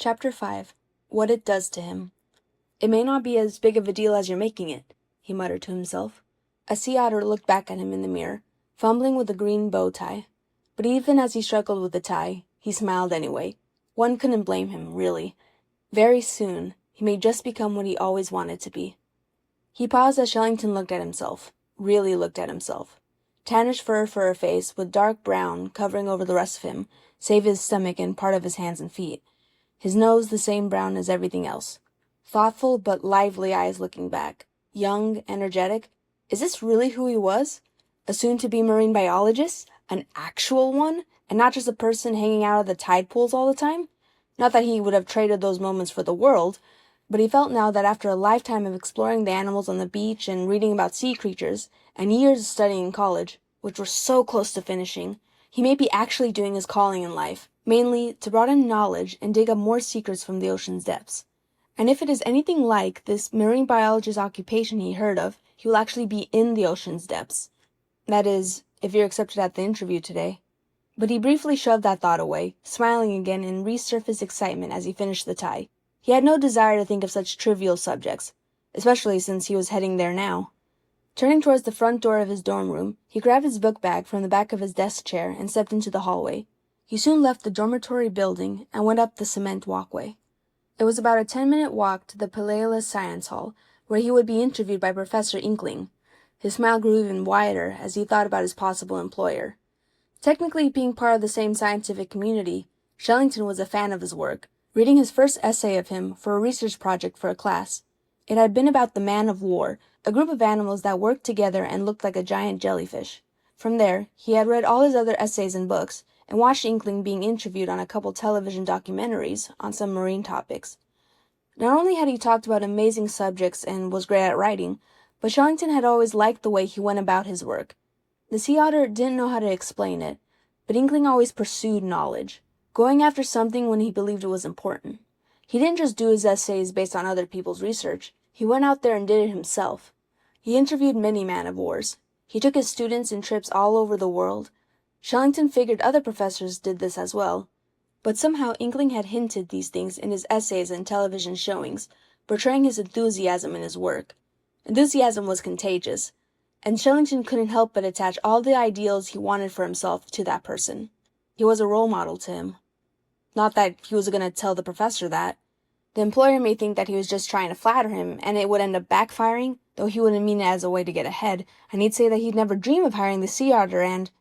Chapter 5. What It Does to Him. "It may not be as big of a deal as you're making it," he muttered to himself. A sea otter looked back at him in the mirror, fumbling with a green bow tie. But even as he struggled with the tie, he smiled anyway. One couldn't blame him, really. Very soon, he may just become what he always wanted to be. He paused as Shellington looked at himself. Really looked at himself. Tannish fur for a face, with dark brown covering over the rest of him, save his stomach and part of his hands and feet. His nose the same brown as everything else. Thoughtful but lively eyes looking back. Young, energetic. Is this really who he was? A soon-to-be marine biologist? An actual one? And not just a person hanging out at the tide pools all the time? Not that he would have traded those moments for the world, but he felt now that after a lifetime of exploring the animals on the beach and reading about sea creatures, and years of studying in college, which were so close to finishing, he may be actually doing his calling in life, mainly to broaden knowledge and dig up more secrets from the ocean's depths. And if it is anything like this marine biologist occupation he heard of, he will actually be in the ocean's depths. That is, if you're accepted at the interview today. But he briefly shoved that thought away, smiling again in resurfaced excitement as he finished the tie. He had no desire to think of such trivial subjects, especially since he was heading there now. Turning towards the front door of his dorm room, he grabbed his book bag from the back of his desk chair and stepped into the hallway. He soon left the dormitory building and went up the cement walkway. It was about a 10-minute walk to the Palaeolus Science Hall, where he would be interviewed by Professor Inkling. His smile grew even wider as he thought about his possible employer. Technically being part of the same scientific community, Shellington was a fan of his work, reading his first essay of him for a research project for a class. It had been about the man of war, a group of animals that worked together and looked like a giant jellyfish. From there, he had read all his other essays and books, and watched Inkling being interviewed on a couple television documentaries on some marine topics. Not only had he talked about amazing subjects and was great at writing, but Shellington had always liked the way he went about his work. The sea otter didn't know how to explain it, but Inkling always pursued knowledge, going after something when he believed it was important. He didn't just do his essays based on other people's research. He went out there and did it himself. He interviewed many man-of-wars. He took his students in trips all over the world. Shellington figured other professors did this as well. But somehow Inkling had hinted these things in his essays and television showings, portraying his enthusiasm in his work. Enthusiasm was contagious, and Shellington couldn't help but attach all the ideals he wanted for himself to that person. He was a role model to him. Not that he was going to tell the professor that. The employer may think that he was just trying to flatter him, and it would end up backfiring, though he wouldn't mean it as a way to get ahead, and he'd say that he'd never dream of hiring the sea otter and...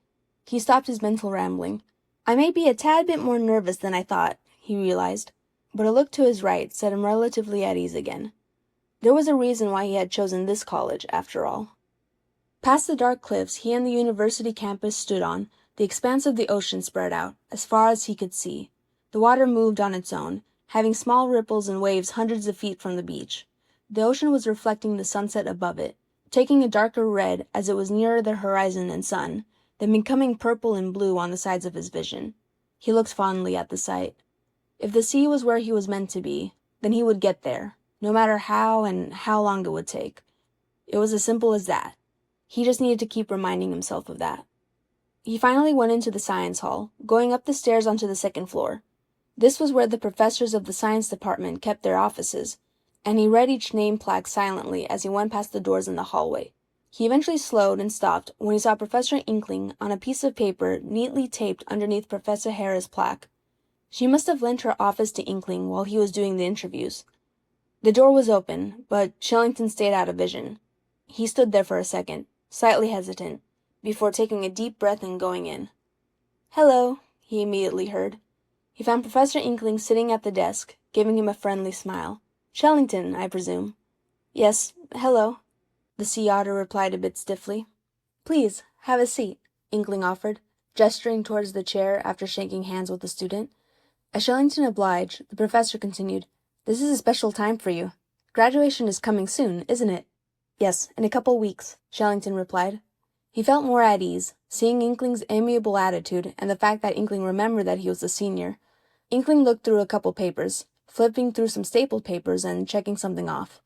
He stopped his mental rambling. I may be a tad bit more nervous than I thought, he realized, but a look to his right set him relatively at ease again. There was a reason why he had chosen this college, after all. Past the dark cliffs he and the university campus stood on, the expanse of the ocean spread out, as far as he could see. The water moved on its own, having small ripples and waves hundreds of feet from the beach. The ocean was reflecting the sunset above it, taking a darker red as it was nearer the horizon and sun, then becoming purple and blue on the sides of his vision. He looked fondly at the sight. If the sea was where he was meant to be, then he would get there, no matter how and how long it would take. It was as simple as that. He just needed to keep reminding himself of that. He finally went into the science hall, going up the stairs onto the second floor. This was where the professors of the science department kept their offices, and he read each name plaque silently as he went past the doors in the hallway. He eventually slowed and stopped when he saw Professor Inkling on a piece of paper neatly taped underneath Professor Hera's plaque. She must have lent her office to Inkling while he was doing the interviews. The door was open, but Shellington stayed out of vision. He stood there for a second, slightly hesitant, before taking a deep breath and going in. Hello, he immediately heard. He found Professor Inkling sitting at the desk, giving him a friendly smile. Shellington, I presume. Yes, hello. The sea otter replied a bit stiffly. Please, have a seat, Inkling offered, gesturing towards the chair after shaking hands with the student. As Shellington obliged, the professor continued, This is a special time for you. Graduation is coming soon, isn't it? Yes, in a couple weeks, Shellington replied. He felt more at ease, seeing Inkling's amiable attitude and the fact that Inkling remembered that he was a senior. Inkling looked through a couple papers, flipping through some stapled papers and checking something off.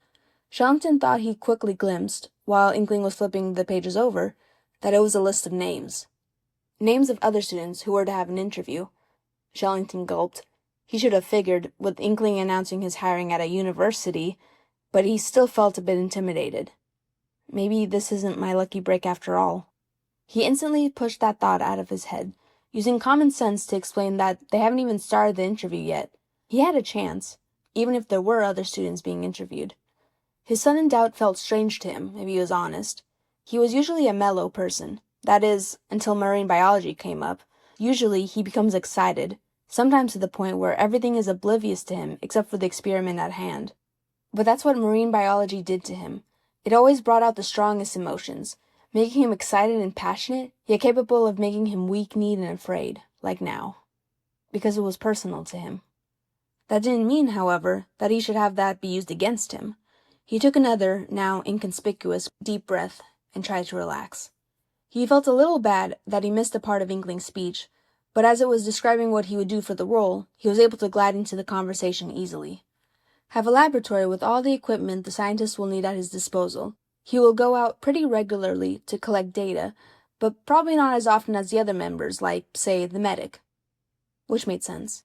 Shellington thought he quickly glimpsed, while Inkling was flipping the pages over, that it was a list of names. Names of other students who were to have an interview. Shellington gulped. He should have figured, with Inkling announcing his hiring at a university, but he still felt a bit intimidated. Maybe this isn't my lucky break after all. He instantly pushed that thought out of his head, using common sense to explain that they haven't even started the interview yet. He had a chance, even if there were other students being interviewed. His sudden doubt felt strange to him, if he was honest. He was usually a mellow person. That is, until marine biology came up. Usually, he becomes excited, sometimes to the point where everything is oblivious to him except for the experiment at hand. But that's what marine biology did to him. It always brought out the strongest emotions, making him excited and passionate, yet capable of making him weak-kneed and afraid, like now. Because it was personal to him. That didn't mean, however, that he should have that be used against him. He took another, now inconspicuous, deep breath and tried to relax. He felt a little bad that he missed a part of Inkling's speech, but as it was describing what he would do for the role, he was able to glide into the conversation easily. Have a laboratory with all the equipment the scientist will need at his disposal. He will go out pretty regularly to collect data, but probably not as often as the other members, like, say, the medic. Which made sense.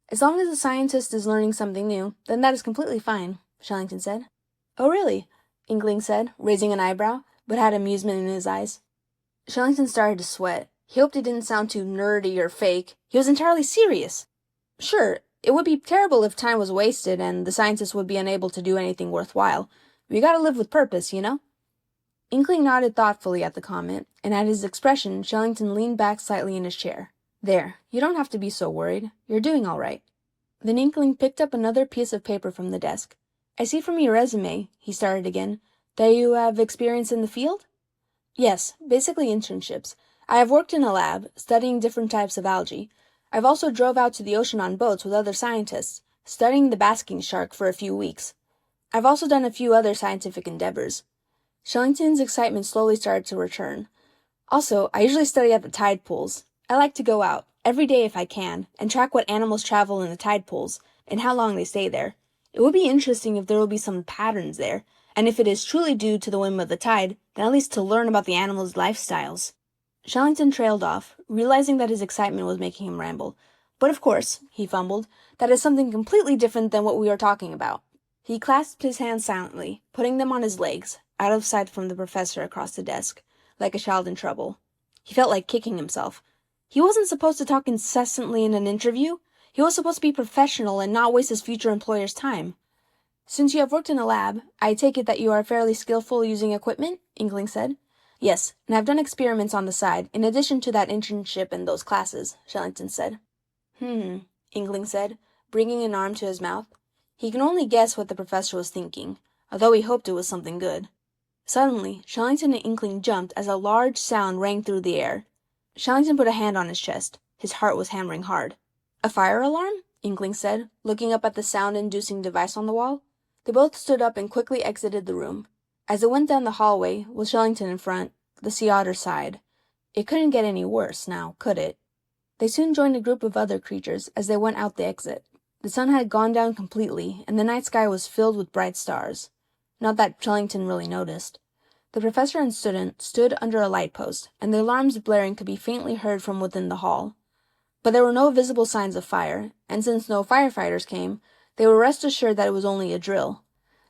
As long as the scientist is learning something new, then that is completely fine, Shellington said. Oh, really? Inkling said, raising an eyebrow, but had amusement in his eyes. Shellington started to sweat. He hoped he didn't sound too nerdy or fake. He was entirely serious. Sure, it would be terrible if time was wasted and the scientist would be unable to do anything worthwhile. We gotta live with purpose, you know? Inkling nodded thoughtfully at the comment, and at his expression, Shellington leaned back slightly in his chair. There, you don't have to be so worried. You're doing all right. Then Inkling picked up another piece of paper from the desk. I see from your resume, he started again, that you have experience in the field? Yes, basically internships. I have worked in a lab, studying different types of algae. I've also drove out to the ocean on boats with other scientists, studying the basking shark for a few weeks. I've also done a few other scientific endeavors. Shellington's excitement slowly started to return. Also, I usually study at the tide pools. I like to go out, every day if I can, and track what animals travel in the tide pools, and how long they stay there. It would be interesting if there will be some patterns there, and if it is truly due to the whim of the tide, then at least to learn about the animals' lifestyles. Shellington trailed off, realizing that his excitement was making him ramble. But of course, he fumbled, that is something completely different than what we are talking about. He clasped his hands silently, putting them on his legs, out of sight from the professor across the desk, like a child in trouble. He felt like kicking himself. He wasn't supposed to talk incessantly in an interview. He was supposed to be professional and not waste his future employer's time. Since you have worked in a lab, I take it that you are fairly skillful using equipment? Inkling said. Yes, and I've done experiments on the side, in addition to that internship and those classes, Shellington said. Inkling said, bringing an arm to his mouth. He can only guess what the professor was thinking, although he hoped it was something good. Suddenly, Shellington and Inkling jumped as a large sound rang through the air. Shellington put a hand on his chest. His heart was hammering hard. A fire alarm? Inkling said, looking up at the sound-inducing device on the wall. They both stood up and quickly exited the room. As they went down the hallway, with Shellington in front, the sea otter sighed. It couldn't get any worse now, could it? They soon joined a group of other creatures as they went out the exit. The sun had gone down completely, and the night sky was filled with bright stars. Not that Shellington really noticed. The professor and student stood under a light post, and the alarms blaring could be faintly heard from within the hall. But there were no visible signs of fire, and since no firefighters came, they were rest assured that it was only a drill.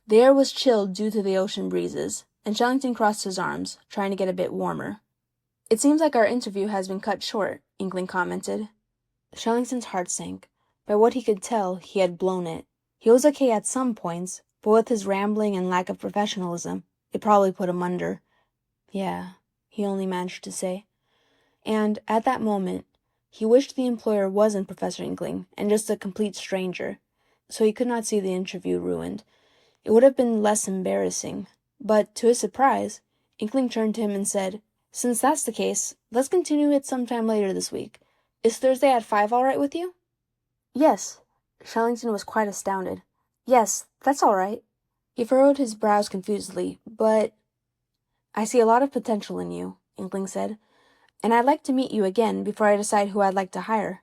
The air was chilled due to the ocean breezes, and Shellington crossed his arms, trying to get a bit warmer. It seems like our interview has been cut short, Inkling commented. Shellington's heart sank. By what he could tell, he had blown it. He was okay at some points, but with his rambling and lack of professionalism, it probably put him under. Yeah, he only managed to say. And, at that moment, he wished the employer wasn't Professor Inkling, and just a complete stranger, so he could not see the interview ruined. It would have been less embarrassing. But, to his surprise, Inkling turned to him and said, Since that's the case, let's continue it sometime later this week. Is Thursday at 5 all right with you? Yes. Shellington was quite astounded. Yes, that's all right. He furrowed his brows confusedly, but... I see a lot of potential in you, Inkling said, and I'd like to meet you again before I decide who I'd like to hire.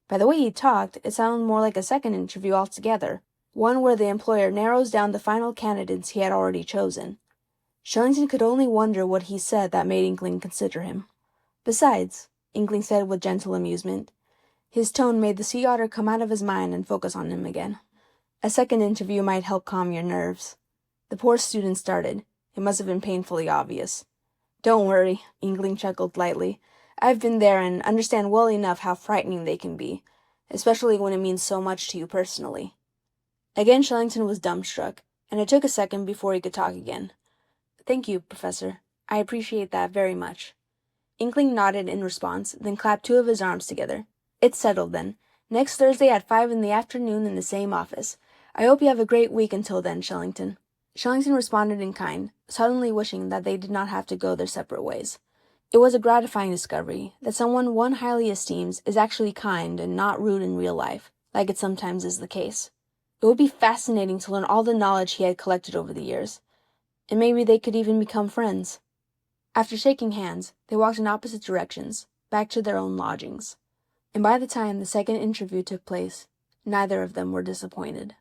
By the way he talked, it sounded more like a second interview altogether, one where the employer narrows down the final candidates he had already chosen. Shellington could only wonder what he said that made Inkling consider him. Besides, Inkling said with gentle amusement, His tone made the sea otter come out of his mind and focus on him again. A second interview might help calm your nerves. The poor student started. It must have been painfully obvious. Don't worry, Inkling chuckled lightly. I've been there and understand well enough how frightening they can be, especially when it means so much to you personally. Again, Shellington was dumbstruck, and it took a second before he could talk again. Thank you, Professor. I appreciate that very much. Inkling nodded in response, then clapped two of his arms together. It's settled, then. Next Thursday at 5 in the afternoon in the same office. I hope you have a great week until then, Shellington. Shellington responded in kind, suddenly wishing that they did not have to go their separate ways. It was a gratifying discovery that someone one highly esteems is actually kind and not rude in real life, like it sometimes is the case. It would be fascinating to learn all the knowledge he had collected over the years, and maybe they could even become friends. After shaking hands, they walked in opposite directions, back to their own lodgings. And by the time the second interview took place, neither of them were disappointed.